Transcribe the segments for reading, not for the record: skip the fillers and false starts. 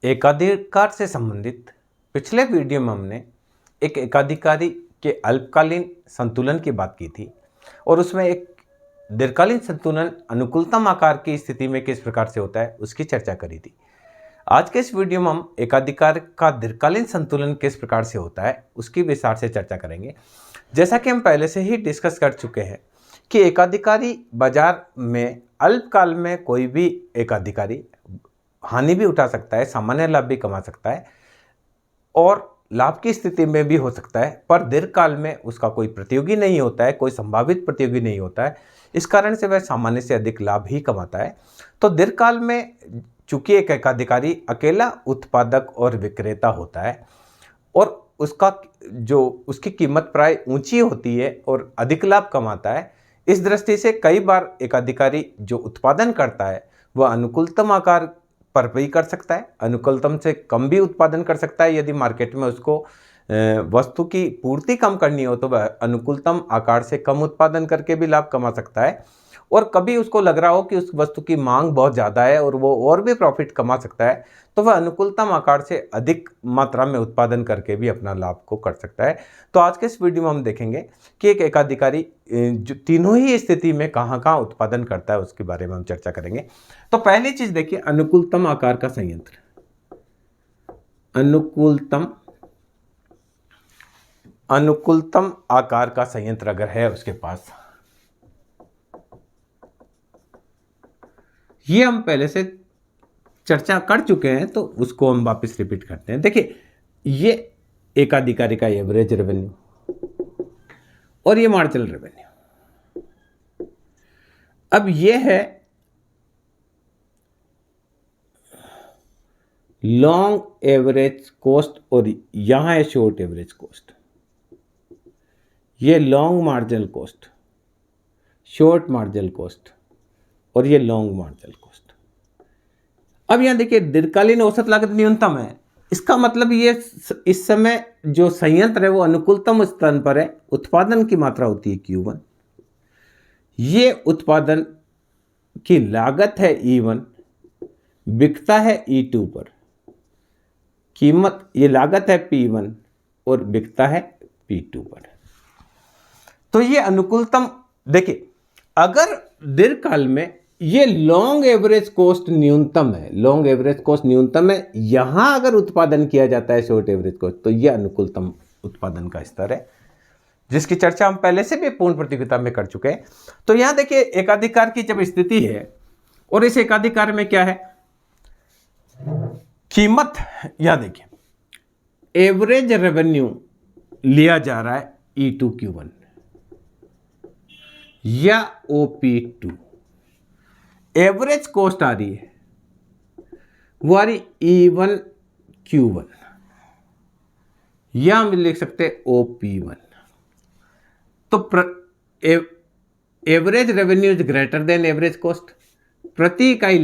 एकाधिकार से संबंधित पिछले वीडियो में हमने एक एकाधिकारी के अल्पकालीन संतुलन की बात की थी और उसमें एक दीर्घकालीन संतुलन अनुकूलतम आकार की स्थिति में किस प्रकार से होता है उसकी चर्चा करी थी। आज के इस वीडियो में हम एकाधिकार का दीर्घकालीन संतुलन किस प्रकार से होता है उसकी विस्तार से चर्चा करेंगे। जैसा कि हम पहले से ही डिस्कस कर चुके हैं कि एकाधिकारी बाजार में अल्पकाल में कोई भी एकाधिकारी हानि भी उठा सकता है, सामान्य लाभ भी कमा सकता है और लाभ की स्थिति में भी हो सकता है, पर दीर्घकाल में उसका कोई प्रतियोगी नहीं होता है, कोई संभावित प्रतियोगी नहीं होता है। इस कारण से वह सामान्य से अधिक लाभ ही कमाता है। तो दीर्घकाल में चूंकि एक एकाधिकारी अकेला उत्पादक और विक्रेता होता है और उसकी कीमत प्राय ऊंची होती है और अधिक लाभ कमाता है, इस दृष्टि से कई बार एकाधिकारी जो उत्पादन करता है वह अनुकूलतम आकार पर भी कर सकता है, अनुकूलतम से कम भी उत्पादन कर सकता है। यदि मार्केट में उसको वस्तु की पूर्ति कम करनी हो तो वह अनुकूलतम आकार से कम उत्पादन करके भी लाभ कमा सकता है। और कभी उसको लग रहा हो कि उस वस्तु की मांग बहुत ज़्यादा है और वो और भी प्रॉफिट कमा सकता है, तो वह अनुकूलतम आकार से अधिक मात्रा में उत्पादन करके भी अपना लाभ को कर सकता है। तो आज के इस वीडियो में हम देखेंगे कि एक एकाधिकारी जो तीनों ही स्थिति में कहाँ कहाँ उत्पादन करता है उसके बारे में हम चर्चा करेंगे। तो पहली चीज देखिए, अनुकूलतम आकार का संयंत्र। अनुकूलतम आकार का संयंत्र अगर है उसके पास, ये हम पहले से चर्चा कर चुके हैं तो उसको हम वापस रिपीट करते हैं। देखिए, ये एकाधिकारी का एवरेज रेवेन्यू और ये मार्जिनल रेवेन्यू। अब ये है लॉन्ग एवरेज कॉस्ट और यहां है शॉर्ट एवरेज कॉस्ट। ये long marginal cost, short marginal cost और ये लॉन्ग मार्जिनल कॉस्ट। अब यहां देखिए, दीर्घकालीन औसत लागत न्यूनतम है। इसका मतलब ये इस समय जो संयंत्र है वो अनुकूलतम स्तर पर है। उत्पादन की मात्रा होती है Q1, ये उत्पादन की लागत है E1, बिकता है E2 पर। कीमत, ये लागत है P1 और बिकता है P2 पर। तो ये अनुकूलतम, देखिए अगर दीर्घकाल में ये लॉन्ग एवरेज कॉस्ट न्यूनतम है, लॉन्ग एवरेज कॉस्ट न्यूनतम है, यहां अगर उत्पादन किया जाता है शॉर्ट एवरेज कॉस्ट, तो यह अनुकूलतम उत्पादन का स्तर है, जिसकी चर्चा हम पहले से भी पूर्ण प्रतियोगिता में कर चुके हैं। तो यहां देखिए, एकाधिकार की जब स्थिति है और इस एकाधिकार में क्या है, कीमत, यहां देखिए एवरेज रेवेन्यू लिया जा रहा है E2 Q1 या OP2, एवरेज कॉस्ट आ रही है वो आ रही E1 Q1 या हम लिख सकते हैं OP1। तो average revenue is greater than average cost. प्रति इकाई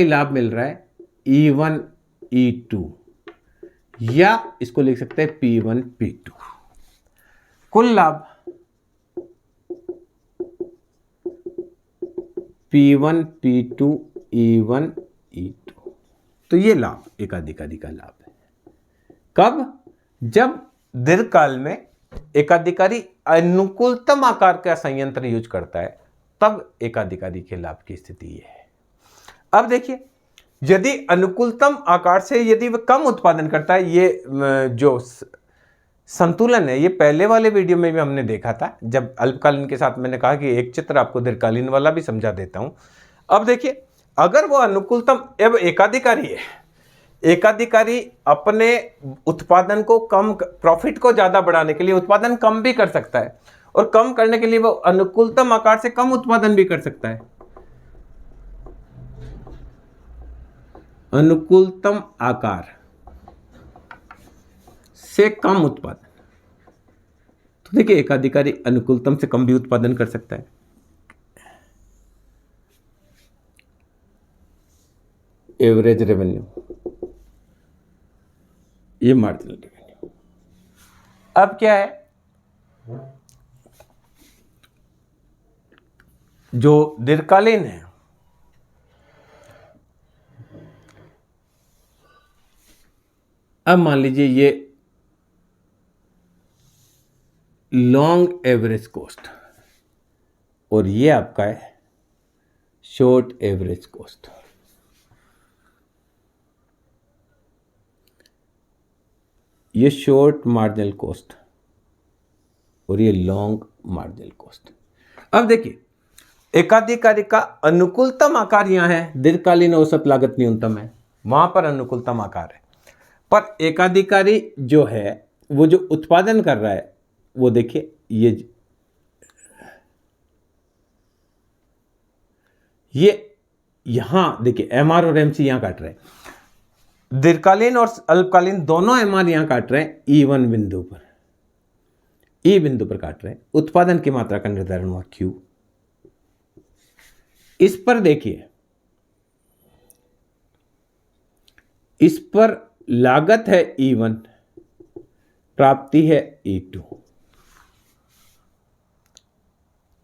लाभ मिल रहा है E1 E2 या इसको लिख सकते हैं P1 P2। कुल लाभ P1 P2 E1 E2। तो ये लाभ एकाधिकारी का लाभ है। कब? जब दीर्घकाल में एकाधिकारी अनुकूलतम आकार का संयंत्र यूज करता है, तब एकाधिकारी के लाभ की स्थिति ये है। अब देखिए, यदि अनुकूलतम आकार से यदि वह कम उत्पादन करता है, ये जो संतुलन है, ये पहले वाले वीडियो में भी हमने देखा था जब अल्पकालीन के साथ मैंने कहा कि एक चित्र आपको दीर्घकालीन वाला भी समझा देता हूं। अब देखिए, अगर वो अनुकूलतम, अब एकाधिकारी है, एकाधिकारी अपने उत्पादन को कम, प्रॉफिट को ज्यादा बढ़ाने के लिए उत्पादन कम भी कर सकता है और कम करने के लिए वो अनुकूलतम आकार से कम उत्पादन भी कर सकता है। अनुकूलतम आकार से कम उत्पादन, तो देखिए एकाधिकारी अनुकूलतम से कम भी उत्पादन कर सकता है। एवरेज रेवेन्यू, ये मार्जिनल रेवेन्यू। अब क्या है, जो दीर्घकालीन है अब मान लीजिए ये लॉन्ग एवरेज कॉस्ट और ये आपका है शॉर्ट एवरेज कॉस्ट। ये शॉर्ट मार्जिनल कॉस्ट और ये लॉन्ग मार्जिनल कॉस्ट। अब देखिए एकाधिकारी का अनुकूलतम आकार यहां है, दीर्घकालीन औसत लागत न्यूनतम है, वहां पर अनुकूलतम आकार है। पर एकाधिकारी जो है वो जो उत्पादन कर रहा है वो देखिए ये यहां देखिए एमआर और एमसी यहां काट रहे हैं, दीर्घकालीन और अल्पकालीन दोनों एमआर यहां काट रहे हैं E1 बिंदु पर, ई बिंदु पर काट रहे हैं। उत्पादन की मात्रा का निर्धारण हुआ Q। इस पर देखिए, इस पर लागत है E1, प्राप्ति है E2।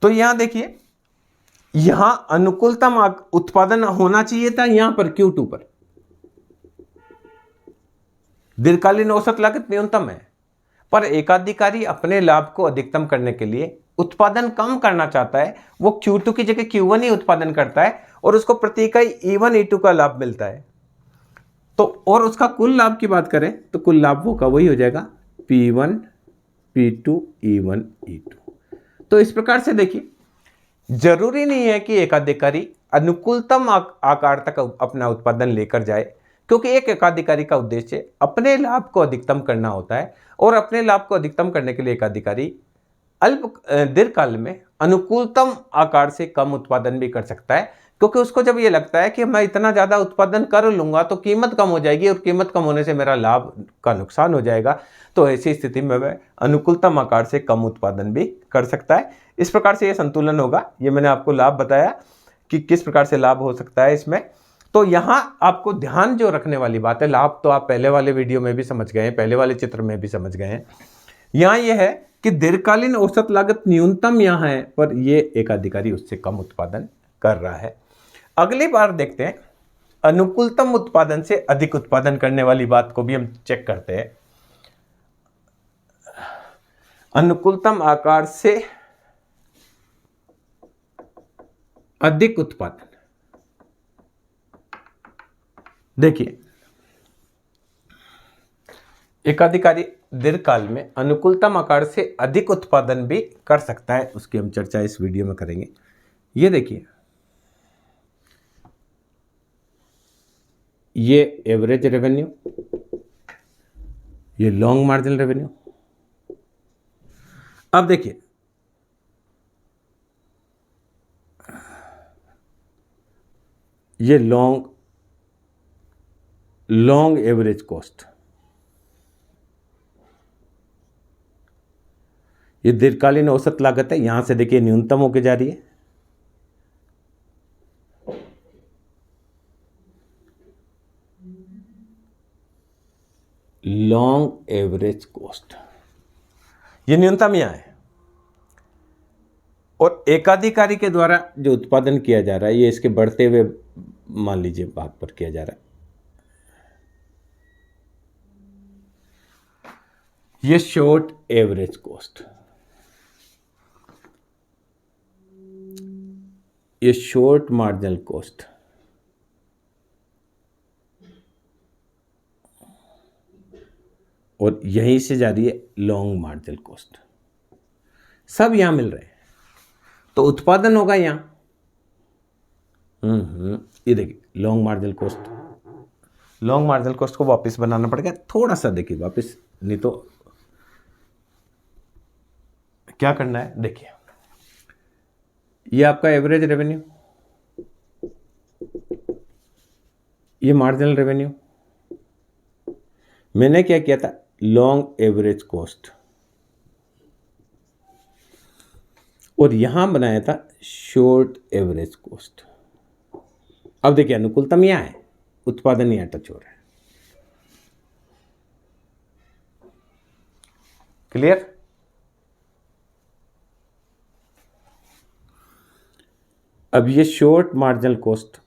तो यहां देखिए यहां अनुकूलतम उत्पादन होना चाहिए था यहां पर Q2 पर, दीर्घकालीन औसत लागत न्यूनतम है। पर एकाधिकारी अपने लाभ को अधिकतम करने के लिए उत्पादन कम करना चाहता है, वो Q2 की जगह Q1 ही उत्पादन करता है और उसको प्रति इकाई E1 E2 का लाभ मिलता है। तो और उसका कुल लाभ की बात करें तो कुल लाभ वो का वही हो जाएगा P1 P2 E1 E2। तो इस प्रकार से देखिए जरूरी नहीं है कि एकाधिकारी अनुकूलतम आकार तक अपना उत्पादन लेकर जाए, क्योंकि एक एकाधिकारी का उद्देश्य अपने लाभ को अधिकतम करना होता है और अपने लाभ को अधिकतम करने के लिए एकाधिकारी दीर्घकाल में अनुकूलतम आकार से कम उत्पादन भी कर सकता है, क्योंकि उसको जब ये लगता है कि मैं इतना ज़्यादा उत्पादन कर लूँगा तो कीमत कम हो जाएगी और कीमत कम होने से मेरा लाभ का नुकसान हो जाएगा, तो ऐसी स्थिति में वह अनुकूलतम आकार से कम उत्पादन भी कर सकता है। इस प्रकार से ये संतुलन होगा। ये मैंने आपको लाभ बताया कि किस प्रकार से लाभ हो सकता है इसमें। तो यहाँ आपको ध्यान जो रखने वाली बात है, लाभ तो आप पहले वाले वीडियो में भी समझ गए हैं, पहले वाले चित्र में भी समझ गए हैं। यहाँ ये है कि दीर्घकालीन औसत लागत न्यूनतम यहाँ है, पर ये एकाधिकारी उससे कम उत्पादन कर रहा है। अगली बार देखते हैं अनुकूलतम उत्पादन से अधिक उत्पादन करने वाली बात को भी हम चेक करते हैं। अनुकूलतम आकार से अधिक उत्पादन, देखिए एकाधिकारी दीर्घकाल में अनुकूलतम आकार से अधिक उत्पादन भी कर सकता है, उसकी हम चर्चा इस वीडियो में करेंगे। ये देखिए ये एवरेज रेवेन्यू, ये लॉन्ग मार्जिनल रेवेन्यू। अब देखिए ये लॉन्ग एवरेज कॉस्ट, ये दीर्घकालीन औसत लागत है, यहां से देखिए न्यूनतम होकर जा रही है। लॉन्ग एवरेज कॉस्ट, ये न्यूनतम यहां है और एकाधिकारी के द्वारा जो उत्पादन किया जा रहा है ये इसके बढ़ते हुए मान लीजिए भाग पर किया जा रहा है। ये शॉर्ट एवरेज कॉस्ट, ये शॉर्ट मार्जिनल कॉस्ट, और यहीं से जा रही है लॉन्ग मार्जिनल कॉस्ट। सब यहां मिल रहे हैं तो उत्पादन होगा यहां। ये देखिए long marginal cost, long marginal cost को वापस बनाना पड़ेगा थोड़ा सा, देखिए वापस, नहीं तो क्या करना है। देखिए ये आपका एवरेज रेवेन्यू, ये मार्जिनल रेवेन्यू, मैंने क्या किया था लॉन्ग एवरेज कॉस्ट, और यहां बनाया था शॉर्ट एवरेज कॉस्ट। अब देखिए अनुकूलतम यहां है, उत्पादन यहां टच हो रहा है। क्लियर? अब ये short marginal cost,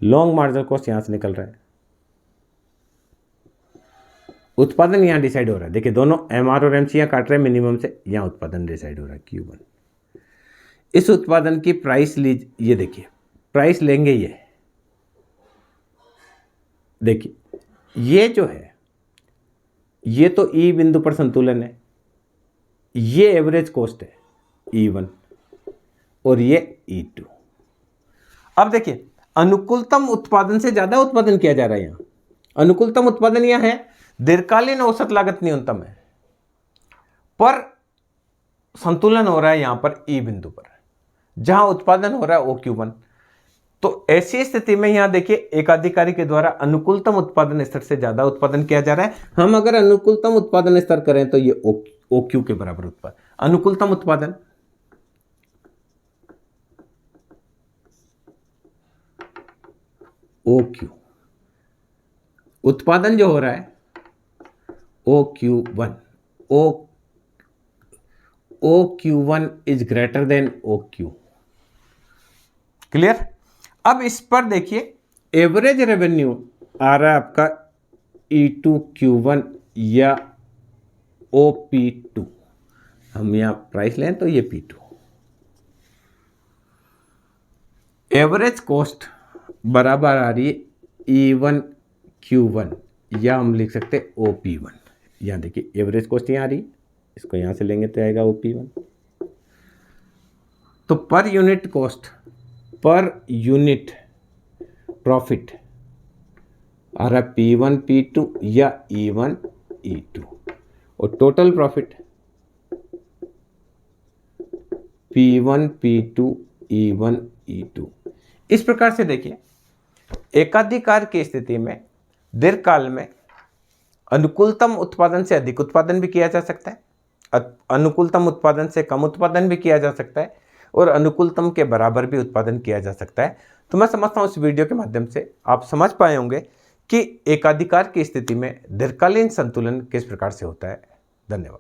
long marginal cost यहाँ से निकल रहा है, उत्पादन यहाँ डिसाइड हो रहा है। देखिए दोनों MR और MC यहाँ काट रहे हैं मिनिमम से, यहाँ उत्पादन डिसाइड हो रहा है Q1। इस उत्पादन की प्राइस लीज, ये देखिए प्राइस लेंगे, ये देखिए ये जो है ये तो E बिंदु पर संतुलन है, ये एवरेज कॉस्ट है E1 और ये E2। अब देखिए अनुकूलतम उत्पादन से ज्यादा उत्पादन किया जा रहा है, यहाँ अनुकूलतम उत्पादन यह है, दीर्घकालीन औसत लागत न्यूनतम है, पर संतुलन हो रहा है यहां पर E बिंदु पर जहां उत्पादन हो रहा है OQ1। तो ऐसी स्थिति में यहां देखिए एकाधिकारी के द्वारा अनुकूलतम उत्पादन स्तर से ज्यादा उत्पादन किया जा रहा है। हम अगर अनुकूलतम उत्पादन स्तर करें तो ये OQ के बराबर उत्पादन, अनुकूलतम उत्पादन OQ, उत्पादन जो हो रहा है OQ1, OQ1 is greater than OQ। Clear? अब इस पर देखिए एवरेज रेवेन्यू आ रहा है आपका E2Q1 या OP2। हम यहां प्राइस लें तो ये P2। एवरेज कॉस्ट बराबर आ रही है E1Q1 या हम लिख सकते हैं OP1। यहां देखिए एवरेज कॉस्ट यहां आ रही है, इसको यहां से लेंगे तो आएगा OP1। तो per unit cost, per unit profit आ रहा P1 P2 या E1 E2 और total profit P1 P2 E1 E2। इस प्रकार से देखिए एकाधिकार की स्थिति में दीर्घकाल में अनुकूलतम उत्पादन से अधिक उत्पादन भी किया जा सकता है, अनुकूलतम उत्पादन से कम उत्पादन भी किया जा सकता है और अनुकूलतम के बराबर भी उत्पादन किया जा सकता है। तो मैं समझता हूँ इस वीडियो के माध्यम से आप समझ पाए होंगे कि एकाधिकार की स्थिति में दीर्घकालीन संतुलन किस प्रकार से होता है। धन्यवाद।